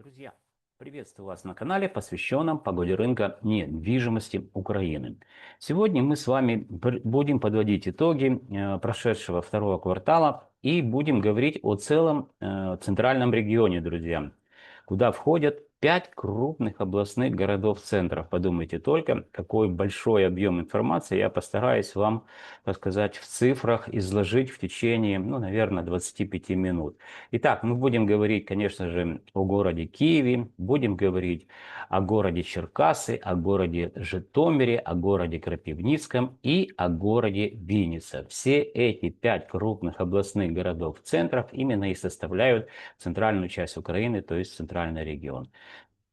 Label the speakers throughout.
Speaker 1: Друзья, приветствую вас на канале, посвященном погоде рынка недвижимости Украины. Сегодня мы с вами будем подводить итоги прошедшего второго квартала и будем говорить о целом центральном регионе, друзья, куда входят 5 крупных областных городов-центров. Подумайте только, какой большой объем информации я постараюсь вам, так сказать, в цифрах изложить в течение, ну, наверное, 25 минут. Итак, мы будем говорить, конечно же, о городе Киеве, будем говорить о городе Черкассы, о городе Житомире, о городе Крапивницком и о городе Винница. Все эти 5 крупных областных городов-центров именно и составляют центральную часть Украины, то есть центральный регион.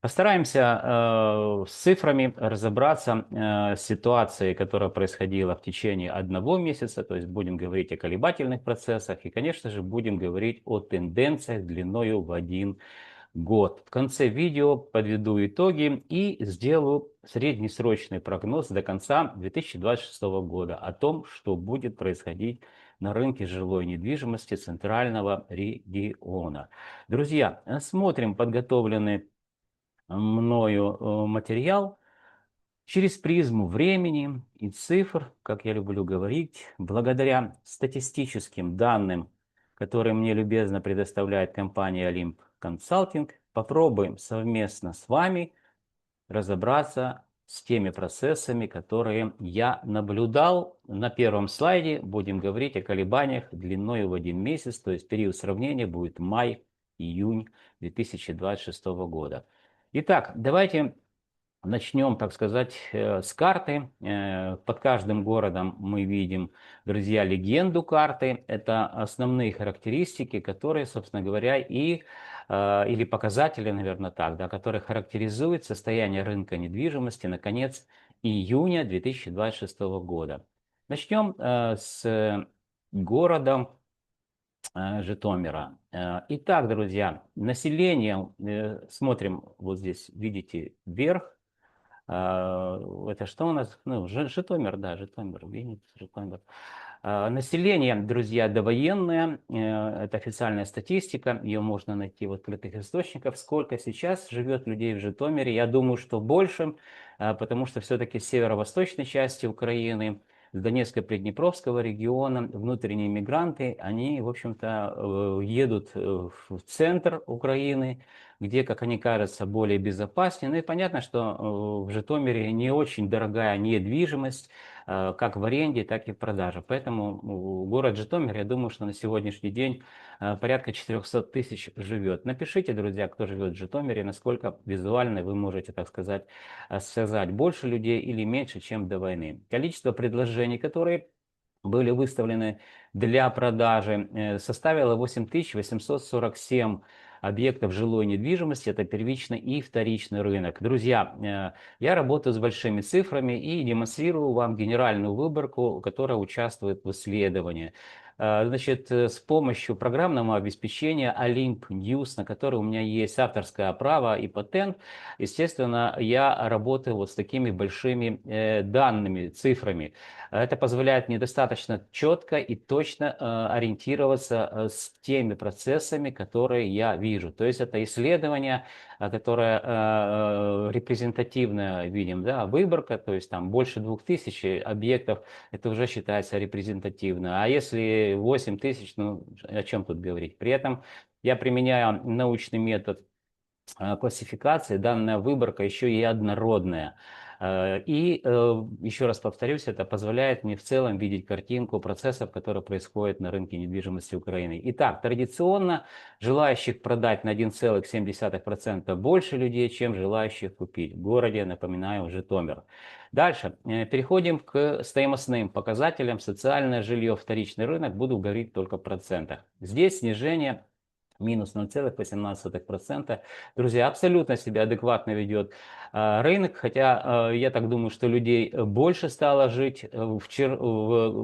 Speaker 1: Постараемся с цифрами разобраться с ситуацией, которая происходила в течение одного месяца, то есть будем говорить о колебательных процессах и, конечно же, будем говорить о тенденциях длиною в 1 год. В конце видео подведу итоги и сделаю среднесрочный прогноз до конца 2026 года о том, что будет происходить на рынке жилой недвижимости центрального региона. Друзья, смотрим подготовленный мною материал через призму времени и цифр, как я люблю говорить, благодаря статистическим данным, которые мне любезно предоставляет компания Olymp Consulting, попробуем совместно с вами разобраться с теми процессами, которые я наблюдал. На первом слайде будем говорить о колебаниях длиной в 1 месяц, то есть период сравнения будет май-июнь 2026 года. Итак, давайте начнем, так сказать, с карты. Под каждым городом мы видим, друзья, легенду карты. Это основные характеристики, которые, собственно говоря, или показатели, наверное, так, да, которые характеризуют состояние рынка недвижимости на конец июня 2026 года. Начнем с города Житомира. Итак, друзья, население, смотрим вот здесь, видите, вверх. Это что у нас? Ну, Житомир, да, Житомир, Винница, Житомир. Население, друзья, довоенное, это официальная статистика, ее можно найти в открытых источниках. Сколько сейчас живет людей в Житомире? Я думаю, что больше, потому что все-таки с северо-восточной части Украины, с Донецко-Приднепровского региона внутренние мигранты, они, в общем-то, едут в центр Украины, где, как они кажется, более безопаснее. Ну и понятно, что в Житомире не очень дорогая недвижимость, как в аренде, так и в продаже. Поэтому город Житомир, я думаю, что на сегодняшний день порядка 400 тысяч живет. Напишите, друзья, кто живет в Житомире, насколько визуально вы можете, так сказать, связать больше людей или меньше, чем до войны. Количество предложений, которые были выставлены для продажи, составило 8847 объектов жилой недвижимости, это первичный и вторичный рынок. Друзья, я работаю с большими цифрами и демонстрирую вам генеральную выборку, которая участвует в исследовании. Значит, с помощью программного обеспечения Olymp News, на которое у меня есть авторское право и патент, естественно, я работаю вот с такими большими данными, цифрами. Это позволяет мне достаточно четко и точно ориентироваться с теми процессами, которые я вижу. То есть это исследование, которое репрезентативное, видим, да, выборка, то есть там больше 2000 объектов, это уже считается репрезентативно. А если 8000, ну о чем тут говорить? При этом я применяю научный метод классификации, данная выборка еще и однородная. Еще раз повторюсь, это позволяет мне в целом видеть картинку процессов, которые происходят на рынке недвижимости Украины. Итак, традиционно желающих продать на 1,7% больше людей, чем желающих купить. В городе, напоминаю, Житомир. Дальше. Переходим к стоимостным показателям. Социальное жилье, вторичный рынок. Буду говорить только в процентах. Здесь снижение минус 0,18%. Друзья, абсолютно себя адекватно ведет рынок, хотя я так думаю, что людей больше стало жить в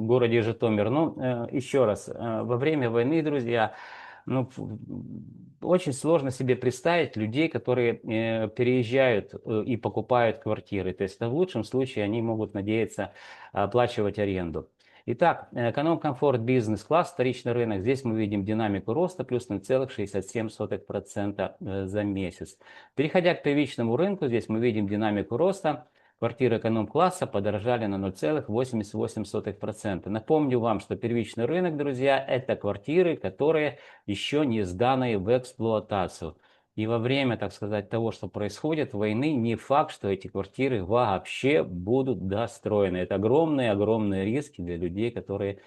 Speaker 1: городе Житомир. Но еще раз, во время войны, друзья, ну, очень сложно себе представить людей, которые переезжают и покупают квартиры. То есть в лучшем случае они могут надеяться оплачивать аренду. Итак, эконом-комфорт, бизнес-класс, вторичный рынок. Здесь мы видим динамику роста плюс 0,67% за месяц. Переходя к первичному рынку, здесь мы видим динамику роста. Квартиры эконом-класса подорожали на 0,88%. Напомню вам, что первичный рынок, друзья, это квартиры, которые еще не сданы в эксплуатацию. И во время, так сказать, того, что происходит, войны, не факт, что эти квартиры вообще будут достроены. Это огромные риски для людей, которые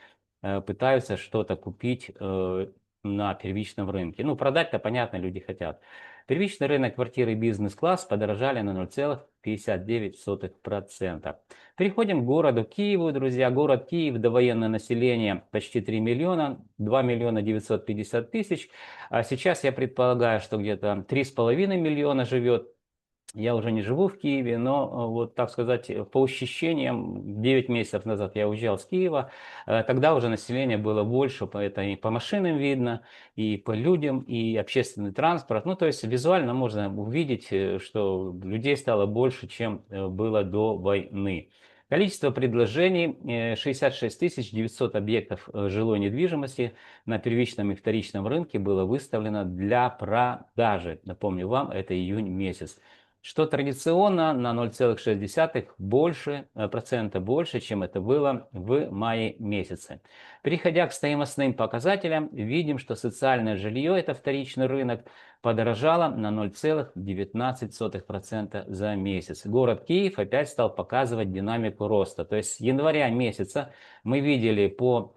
Speaker 1: пытаются что-то купить на первичном рынке. Ну, продать-то, понятно, люди хотят. Первичный рынок квартиры бизнес-класс подорожали на 0,59%. Переходим к городу Киеву, друзья. Город Киев, довоенное население почти 3 миллиона, 2 миллиона 950 тысяч. А сейчас я предполагаю, что где-то 3,5 миллиона живет. Я уже не живу в Киеве, но вот так сказать, по ощущениям, 9 месяцев назад я уезжал с Киева, тогда уже население было больше, это и по машинам видно, и по людям, и общественный транспорт. Ну, то есть визуально можно увидеть, что людей стало больше, чем было до войны. Количество предложений 66 900 объектов жилой недвижимости на первичном и вторичном рынке было выставлено для продажи. Напомню вам, это июнь месяц, что традиционно на 0,6% процента больше, чем это было в мае месяце. Переходя к стоимостным показателям, видим, что социальное жилье, это вторичный рынок, подорожало на 0,19% за месяц. Город Киев опять стал показывать динамику роста. То есть с января месяца мы видели по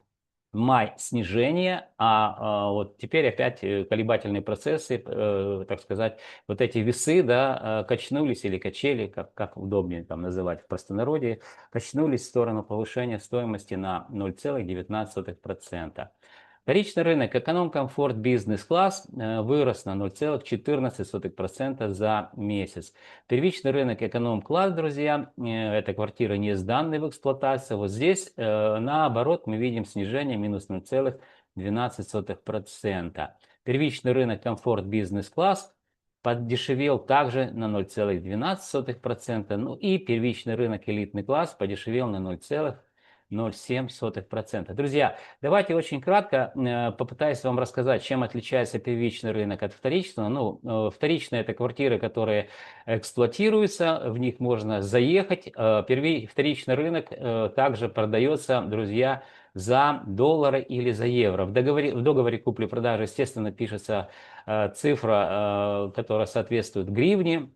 Speaker 1: май снижение, вот теперь опять колебательные процессы, так сказать, вот эти весы, да, качнулись или качели, как удобнее там называть в простонародье, качнулись в сторону повышения стоимости на 0,19%. Вторичный рынок эконом-комфорт бизнес-класс вырос на 0,14% за месяц. Первичный рынок эконом-класс, друзья, это квартиры не сданные в эксплуатацию. Вот здесь наоборот мы видим снижение минус 0,12%. Первичный рынок комфорт бизнес-класс подешевел также на 0,12%. Ну и первичный рынок элитный класс подешевел на 0,07%. Друзья, давайте очень кратко попытаюсь вам рассказать, чем отличается первичный рынок от вторичного. Ну, вторичные это квартиры, которые эксплуатируются, в них можно заехать. Вторичный рынок также продается, друзья, за доллары или за евро. В договоре купли-продажи, естественно, пишется цифра, которая соответствует гривне,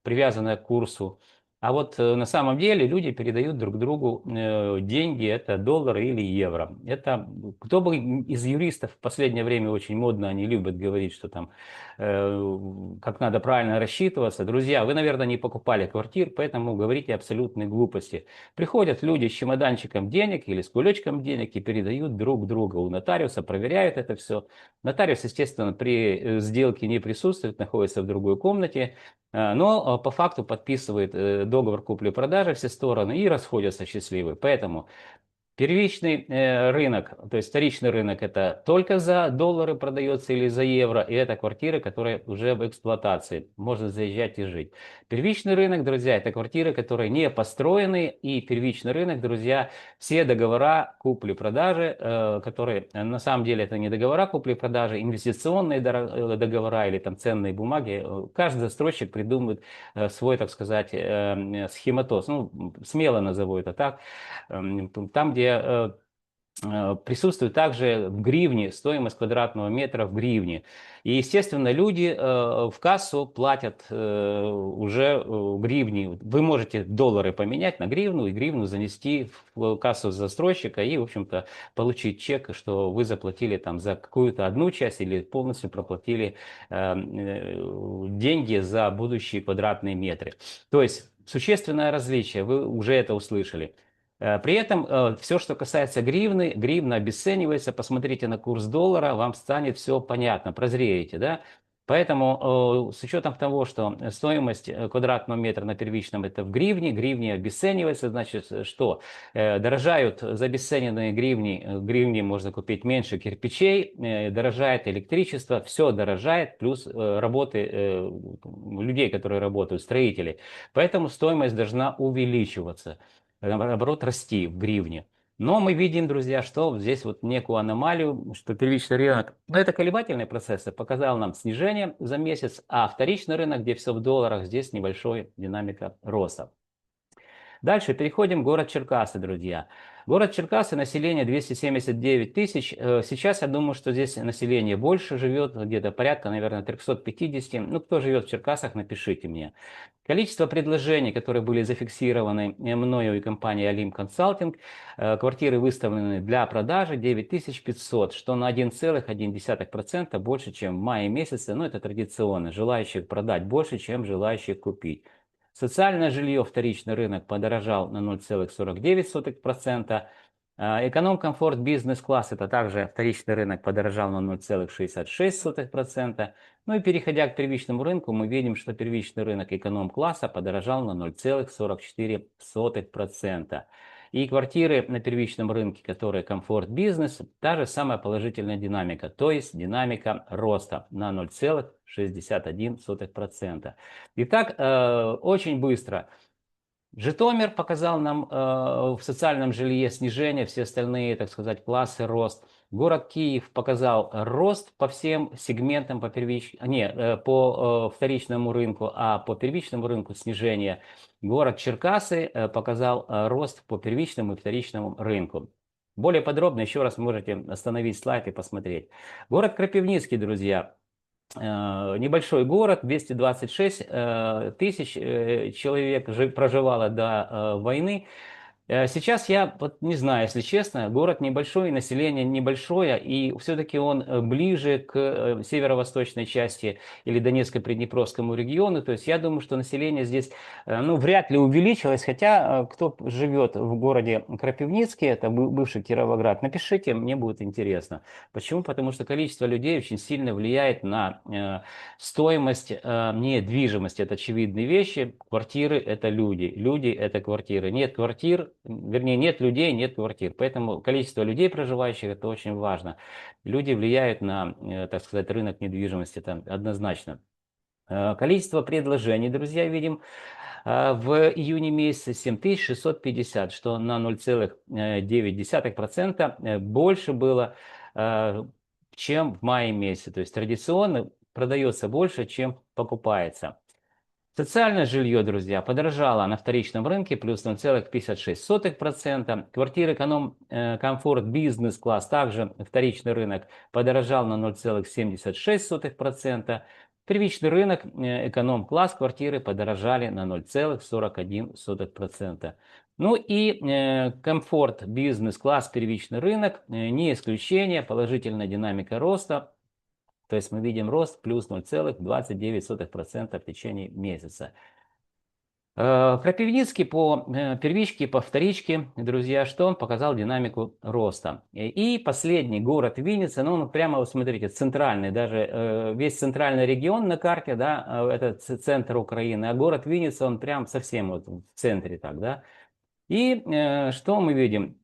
Speaker 1: привязанная к курсу. А вот на самом деле люди передают друг другу деньги, это доллары или евро. Это кто бы из юристов в последнее время очень модно, они любят говорить, что там как надо правильно рассчитываться. Друзья, вы, наверное, не покупали квартир, поэтому говорите абсолютные глупости. Приходят люди с чемоданчиком денег или с кулечком денег и передают друг другу у нотариуса, проверяют это все. Нотариус, естественно, при сделке не присутствует, находится в другой комнате. Но по факту подписывает договор купли-продажи все стороны и расходятся счастливы. Поэтому первичный рынок, то есть вторичный рынок, это только за доллары продается или за евро, и это квартиры, которые уже в эксплуатации, можно заезжать и жить. Первичный рынок, друзья, это квартиры, которые не построены, и первичный рынок, друзья, все договора купли-продажи, которые на самом деле это не договора купли-продажи, инвестиционные договора или там ценные бумаги, каждый застройщик придумывает свой, так сказать, схематоз, ну, смело назову это так, там, где присутствует также в гривне, стоимость квадратного метра в гривне. И, естественно, люди в кассу платят уже гривни. Вы можете доллары поменять на гривну и гривну занести в кассу застройщика и, в общем-то, получить чек, что вы заплатили там за какую-то одну часть или полностью проплатили деньги за будущие квадратные метры. То есть существенное различие, вы уже это услышали. При этом все, что касается гривны, гривна обесценивается, посмотрите на курс доллара, вам станет все понятно, прозреете, да? Поэтому с учетом того, что стоимость квадратного метра на первичном это в гривне, гривне обесценивается, значит, что дорожают за обесцененные гривни можно купить меньше кирпичей, дорожает электричество, все дорожает, плюс работы людей, которые работают, строителей. Поэтому стоимость должна увеличиваться, наоборот, расти в гривне. Но мы видим, друзья, что здесь вот некую аномалию, что первичный рынок, ну, это колебательные процессы, показал нам снижение за месяц, а вторичный рынок, где все в долларах, здесь небольшой динамика роста. Дальше переходим в город Черкассы, друзья. Город Черкассы, население 279 тысяч. Сейчас я думаю, что здесь население больше живет, где-то порядка, наверное, 350. Ну, кто живет в Черкасах, напишите мне. Количество предложений, которые были зафиксированы мною и компанией Alim Consulting, квартиры выставлены для продажи 9500, что на 1,1% больше, чем в мае месяце. Ну, это традиционно. Желающих продать больше, чем желающих купить. Социальное жилье, вторичный рынок подорожал на 0,49%. Эконом-комфорт, бизнес-класс, это также вторичный рынок подорожал на 0,66%. Ну и переходя к первичному рынку, мы видим, что первичный рынок эконом-класса подорожал на 0,44%. И квартиры на первичном рынке, которые комфорт-бизнес, та же самая положительная динамика, то есть динамика роста на 0,61%. Итак, очень быстро. Житомир показал нам в социальном жилье снижение, все остальные, так сказать, классы рост. Город Киев показал рост по всем сегментам, по вторичному рынку, а по первичному рынку снижение. Город Черкассы показал рост по первичному и вторичному рынку. Более подробно еще раз можете остановить слайд и посмотреть. Город Крапивницкий, друзья. Небольшой город, 226 тысяч человек проживало до войны. Сейчас я вот не знаю, если честно, город небольшой, население небольшое, и все-таки он ближе к северо-восточной части или Донецко-Приднепровскому региону. То есть я думаю, что население здесь ну, вряд ли увеличилось, хотя кто живет в городе Крапивницкий, это бывший Кировоград, напишите, мне будет интересно. Почему? Потому что количество людей очень сильно влияет на стоимость недвижимости. Это очевидные вещи. Квартиры – это люди, люди – это квартиры. Нет квартир, вернее, нет людей, нет квартир. Поэтому количество людей, проживающих, это очень важно. Люди влияют на, так сказать, рынок недвижимости, это однозначно. Количество предложений, друзья, видим, в июне месяце 7650, что на 0,9% больше было, чем в мае месяце. То есть традиционно продается больше, чем покупается. Социальное жилье, друзья, подорожало на вторичном рынке плюс 0,56%. Квартиры комфорт, бизнес-класс, также вторичный рынок подорожал на 0,76%. Первичный рынок, эконом-класс, квартиры подорожали на 0,41%. Ну и комфорт, бизнес-класс, первичный рынок, не исключение, положительная динамика роста. То есть мы видим рост плюс 0,29% в течение месяца. Крапивницкий по первичке, по вторичке, друзья, что он показал динамику роста. И последний город Винница, ну, прямо, вот смотрите, центральный, даже весь центральный регион на карте, да, это центр Украины, а город Винница, он прям совсем вот в центре так, да. И что мы видим?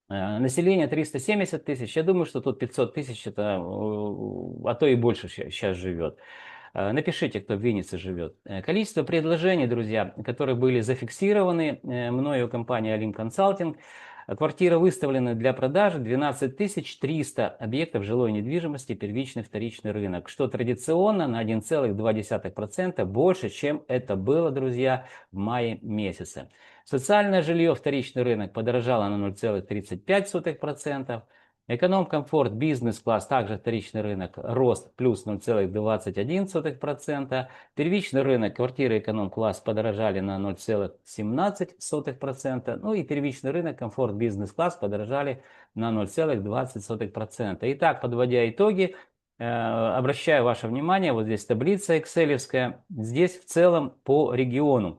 Speaker 1: Население 370 тысяч. Я думаю, что тут 500 тысяч, это, а то и больше сейчас живет. Напишите, кто в Виннице живет. Количество предложений, друзья, которые были зафиксированы мною компанией Alim Consulting. Квартиры выставлены для продажи 12 300 объектов жилой недвижимости, первичный, вторичный рынок, что традиционно на 1,2% больше, чем это было, друзья, в мае месяце. Социальное жилье, вторичный рынок подорожало на 0,35%. Эконом-комфорт, бизнес-класс, также вторичный рынок, рост плюс 0,21%. Первичный рынок, квартиры эконом-класс подорожали на 0,17%. Ну и первичный рынок, комфорт, бизнес-класс подорожали на 0,20%. Итак, подводя итоги, обращаю ваше внимание, вот здесь таблица экселевская, здесь в целом по региону.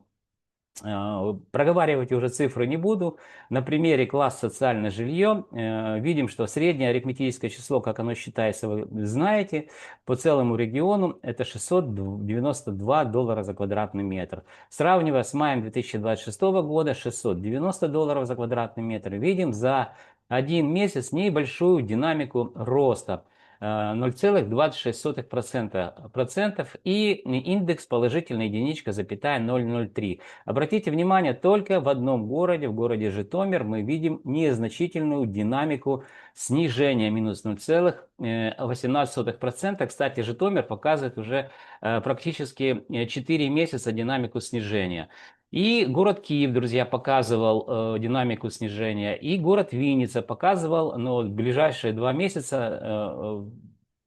Speaker 1: Проговаривать уже цифры не буду. На примере класс социальное жилье видим, что среднее арифметическое число, как оно считается, вы знаете, по целому региону это $692 за квадратный метр. Сравнивая с маем 2026 года, $690 за квадратный метр, видим за один месяц небольшую динамику роста. 0,26%, и индекс положительная единичка, запятая 0,03. Обратите внимание, только в одном городе, в городе Житомир, мы видим незначительную динамику снижения, минус 0,18%. Кстати, Житомир показывает уже практически 4 месяца динамику снижения. И город Киев, друзья, показывал динамику снижения, и город Винница показывал, но в ближайшие 2 месяца,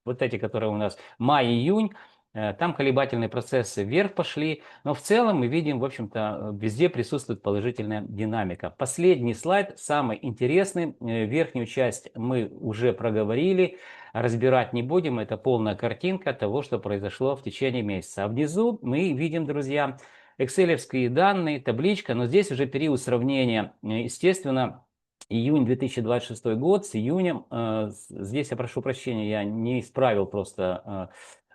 Speaker 1: вот эти, которые у нас май-июнь, там колебательные процессы вверх пошли, но в целом мы видим, в общем-то, везде присутствует положительная динамика. Последний слайд, самый интересный, верхнюю часть мы уже проговорили, разбирать не будем, это полная картинка того, что произошло в течение месяца. А внизу мы видим, друзья, экселевские данные, табличка, но здесь уже период сравнения, естественно, июнь 2026 год с июнем. Здесь я прошу прощения, я не исправил просто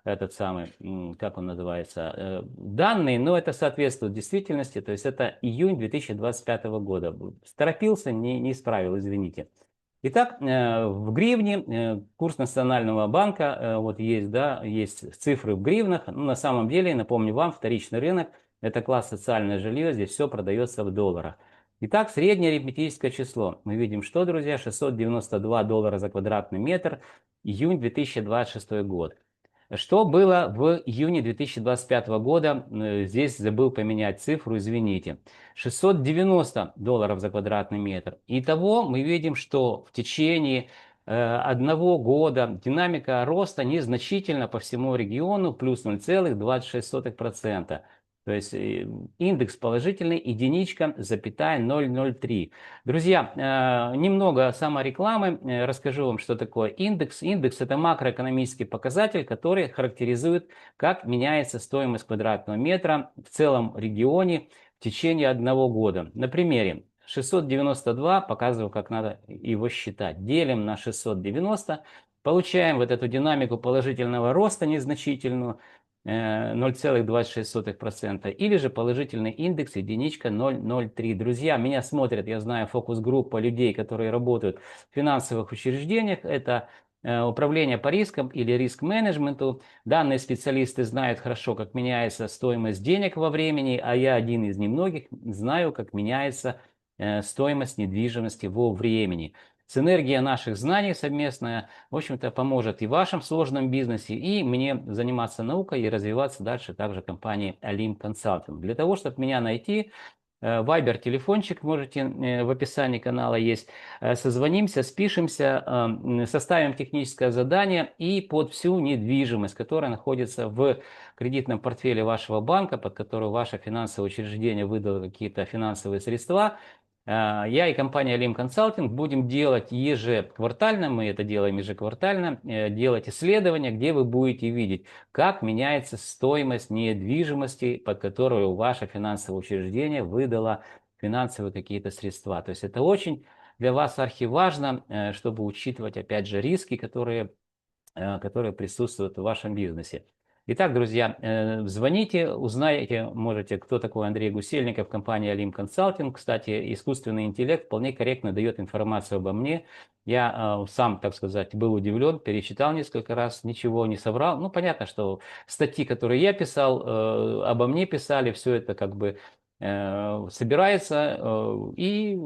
Speaker 1: этот самый, как он называется, данные, но это соответствует действительности, то есть это июнь 2025 года. Торопился, не исправил, извините. Итак, в гривне курс Национального банка, вот есть, да, есть цифры в гривнах. Ну, на самом деле, напомню вам, вторичный рынок, это класс социальное жилье, здесь все продается в долларах. Итак, среднее арифметическое число. Мы видим, что, друзья, 692 доллара за квадратный метр, июнь 2026 год. Что было в июне 2025 года? Здесь забыл поменять цифру, извините. 690 долларов за квадратный метр. Итого мы видим, что в течение одного года динамика роста незначительна по всему региону, плюс 0,26%. То есть индекс положительный, единичка, запятая 0,03. Друзья, немного саморекламы. Расскажу вам, что такое индекс. Индекс – это макроэкономический показатель, который характеризует, как меняется стоимость квадратного метра в целом регионе в течение одного года. На примере 692, показываю, как надо его считать. Делим на 690, получаем вот эту динамику положительного роста незначительную, 0,26%, или же положительный индекс единичка 0,03. Друзья, меня смотрят, я знаю, фокус-группа людей, которые работают в финансовых учреждениях, это управление по рискам или риск-менеджменту. Данные специалисты знают хорошо, как меняется стоимость денег во времени, а я один из немногих знаю, как меняется стоимость недвижимости во времени. Синергия наших знаний совместная, в общем-то, поможет и в вашем сложном бизнесе, и мне заниматься наукой и развиваться дальше также компанией Alim Consulting. Для того, чтобы меня найти, Вайбер, телефончик можете в описании канала есть. Созвонимся, спишемся, составим техническое задание и под всю недвижимость, которая находится в кредитном портфеле вашего банка, под которую ваше финансовое учреждение выдало какие-то финансовые средства. Я и компания Alim Consulting будем делать ежеквартально, мы это делаем ежеквартально, делать исследования, где вы будете видеть, как меняется стоимость недвижимости, под которую ваше финансовое учреждение выдало финансовые какие-то средства. То есть это очень для вас архиважно, чтобы учитывать, опять же, риски, которые присутствуют в вашем бизнесе. Итак, друзья, звоните, узнаете, можете, кто такой Андрей Гусельников, компания Alim Consulting. Кстати, искусственный интеллект вполне корректно дает информацию обо мне. Я сам, так сказать, был удивлен, перечитал несколько раз, ничего не соврал. Ну, понятно, что статьи, которые я писал, обо мне писали, все это как бы собирается и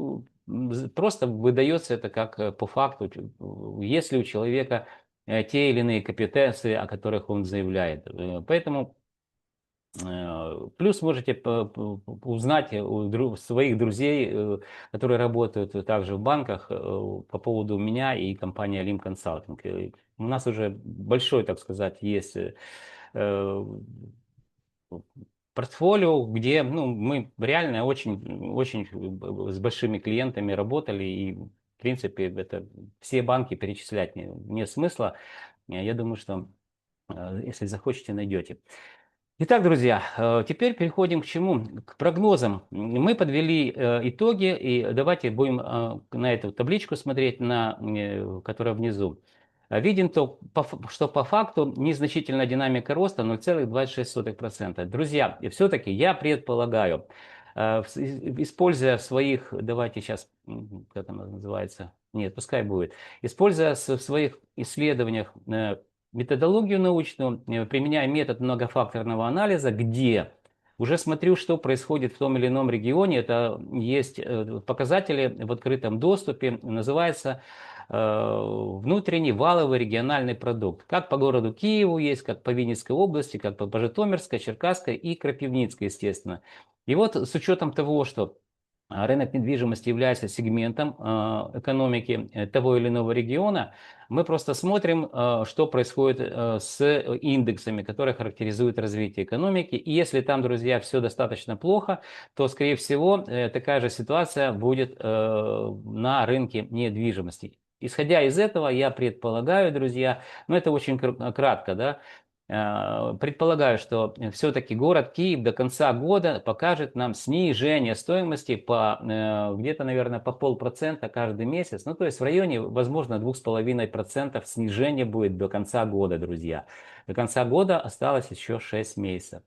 Speaker 1: просто выдается это как по факту. Если у человека те или иные компетенции, о которых он заявляет. Поэтому плюс можете узнать у своих друзей, которые работают также в банках, по поводу меня и компании Alim Consulting. У нас уже большой, так сказать, есть портфолио, где мы реально очень с большими клиентами работали, и в принципе это все банки перечислять нет смысла. Я думаю, что если захочете, найдете. Итак, друзья, теперь переходим к чему? К прогнозам. Мы подвели итоги, и давайте будем на эту табличку смотреть, которая внизу. Видим то, что по факту незначительная динамика роста 0,26%. Друзья, и все-таки я предполагаю, используя своих, давайте сейчас, как она называется, Нет, пускай будет. Используя в своих исследованиях методологию научную, применяя метод многофакторного анализа, где уже смотрю, что происходит в том или ином регионе. Это есть показатели в открытом доступе, называется внутренний валовый региональный продукт. Как по городу Киеву есть, как по Винницкой области, как по Житомирской, Черкасской и Крапивницкой, естественно. И вот с учетом того, что рынок недвижимости является сегментом экономики того или иного региона, мы просто смотрим, что происходит с индексами, которые характеризуют развитие экономики. И если там, друзья, все достаточно плохо, то, скорее всего, такая же ситуация будет на рынке недвижимости. Исходя из этого, я предполагаю, друзья, но это очень кратко, да, предполагаю, что все-таки город Киев до конца года покажет нам снижение стоимости по где-то, наверное, по 0,5% каждый месяц. Ну, то есть в районе, возможно, 2,5% снижения будет до конца года, друзья. До конца года осталось еще 6 месяцев.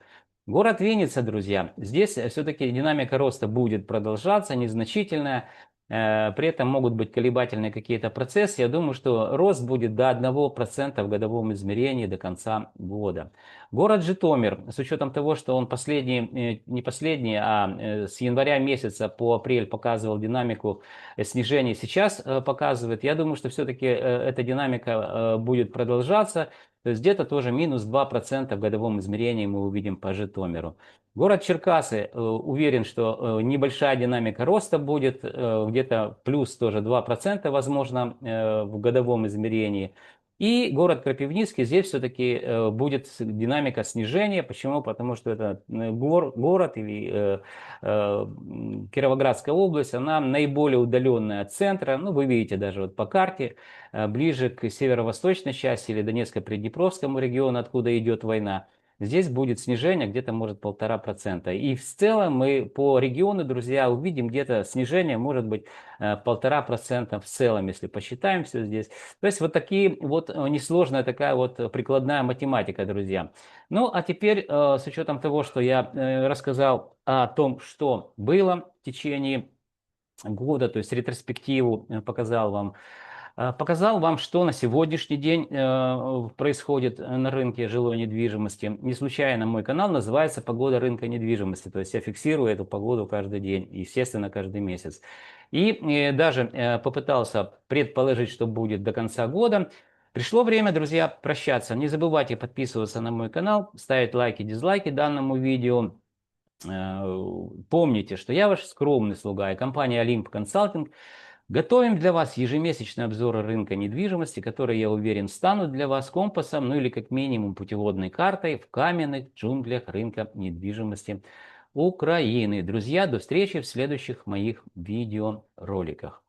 Speaker 1: Город Винница, друзья, здесь все-таки динамика роста будет продолжаться, незначительная. При этом могут быть колебательные какие-то процессы. Я думаю, что рост будет до 1% в годовом измерении до конца года. Город Житомир, с учетом того, что он последний, не последний, а с января месяца по апрель показывал динамику снижения, сейчас показывает, я думаю, что все-таки эта динамика будет продолжаться. То есть где-то тоже минус 2% в годовом измерении мы увидим по Житомиру. Город Черкасы, уверен, что небольшая динамика роста будет, где-то плюс тоже 2% возможно в годовом измерении. И город Крапивницкий, здесь все-таки будет динамика снижения. Почему? Потому что это город или Кировоградская область, она наиболее удаленная от центра. Ну, вы видите даже вот по карте, ближе к северо-восточной части или Донецко-Приднепровскому региону, откуда идет война. Здесь будет снижение где-то может 1,5%. И в целом мы по региону, друзья, увидим где-то снижение может быть 1,5% в целом, если посчитаем все здесь. То есть вот такие вот несложная такая вот прикладная математика, друзья. Ну а теперь с учетом того, что я рассказал о том, что было в течение года, то есть ретроспективу показал вам, что на сегодняшний день происходит на рынке жилой недвижимости. Не случайно мой канал называется «Погода рынка недвижимости». То есть я фиксирую эту погоду каждый день, естественно, каждый месяц. И даже попытался предположить, что будет до конца года. Пришло время, друзья, прощаться. Не забывайте подписываться на мой канал, ставить лайки, дизлайки данному видео. Помните, что я ваш скромный слуга и компания Олимп Консалтинг готовим для вас ежемесячные обзоры рынка недвижимости, которые, я уверен, станут для вас компасом, ну или как минимум путеводной картой в каменных джунглях рынка недвижимости Украины. Друзья, до встречи в следующих моих видеороликах.